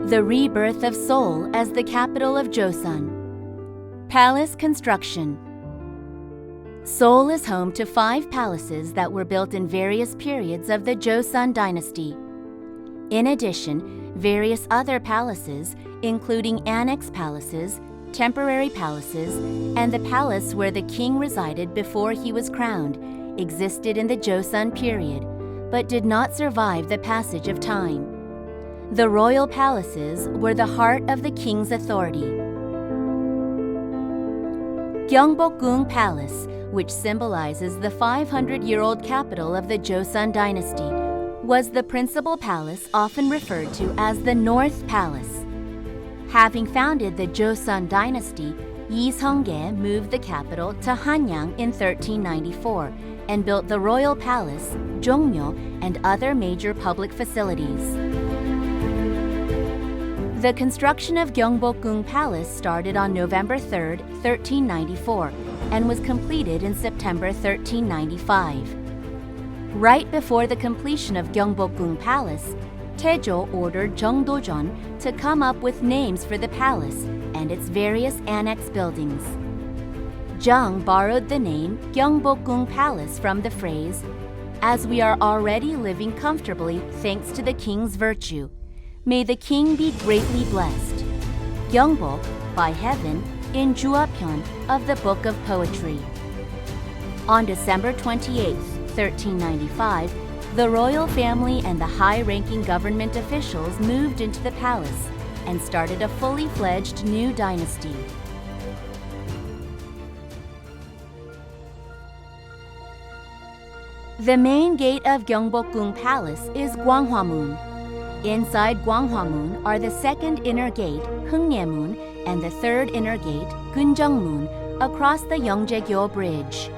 The rebirth of Seoul as the capital of Joseon. Palace construction. Seoul is home to 5 palaces that were built in various periods of the Joseon dynasty. In addition, various other palaces, including annex palaces, temporary palaces, and the palace where the king resided before he was crowned, existed in the Joseon period, but did not survive the passage of time. The royal palaces were the heart of the king's authority. Gyeongbokgung Palace, which symbolizes the 500-year-old capital of the Joseon dynasty, was the principal palace often referred to as the North Palace. Having founded the Joseon dynasty, Yi Seong-ge moved the capital to Hanyang in 1394 and built the royal palace, Jongmyo, and other major public facilities. The construction of Gyeongbokgung Palace started on November 3, 1394, and was completed in September 1395. Right before the completion of Gyeongbokgung Palace, Taejo ordered Jeong Do-jeon to come up with names for the palace and its various annex buildings. Jeong borrowed the name Gyeongbokgung Palace from the phrase, "As we are already living comfortably thanks to the king's virtue. May the king be greatly blessed." Gyeongbok, by heaven, in Juapyeon of the Book of Poetry. On December 28, 1395, the royal family and the high-ranking government officials moved into the palace and started a fully fledged new dynasty. The main gate of Gyeongbokgung Palace is Gwanghwamun. Inside Gwanghwamun are the second inner gate, Hungnaemun, and the third inner gate, Gunjeongmun, across the Yeongjegyo Bridge.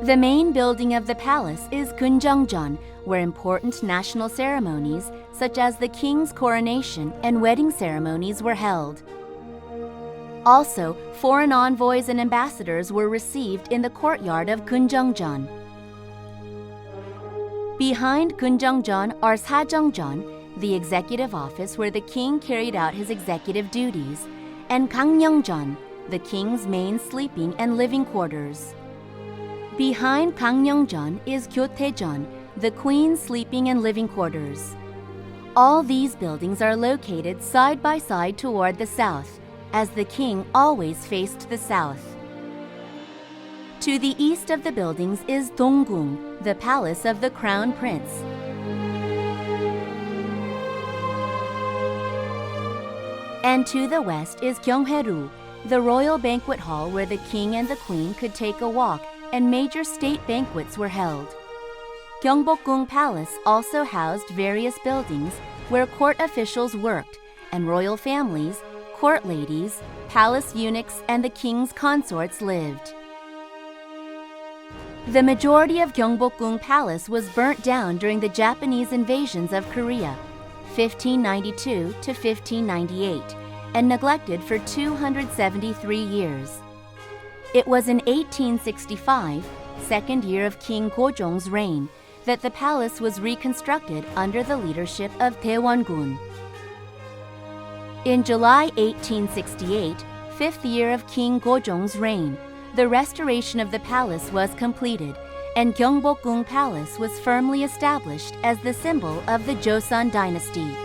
The main building of the palace is Gunjeongjeon, where important national ceremonies, such as the king's coronation and wedding ceremonies, were held. Also, foreign envoys and ambassadors were received in the courtyard of Gunjeongjeon. Behind Gunjeongjeon are Sajeongjeon, the executive office where the king carried out his executive duties, and Gangneungjeon, the king's main sleeping and living quarters. Behind Gangneungjeon is Gyotaejeon, the queen's sleeping and living quarters. All these buildings are located side by side toward the south, as the king always faced the south. To the east of the buildings is Donggung, the palace of the crown prince. And to the west is Gyeonghaeru, the royal banquet hall where the king and the queen could take a walk and major state banquets were held. Gyeongbokgung Palace also housed various buildings where court officials worked and royal families, court ladies, palace eunuchs, and the king's consorts lived. The majority of Gyeongbokgung Palace was burnt down during the Japanese invasions of Korea, 1592 to 1598, and neglected for 273 years. It was in 1865, second year of King Gojong's reign, that the palace was reconstructed under the leadership of Daewon-gun. In July 1868, fifth year of King Gojong's reign, the restoration of the palace was completed, and Gyeongbokgung Palace was firmly established as the symbol of the Joseon dynasty.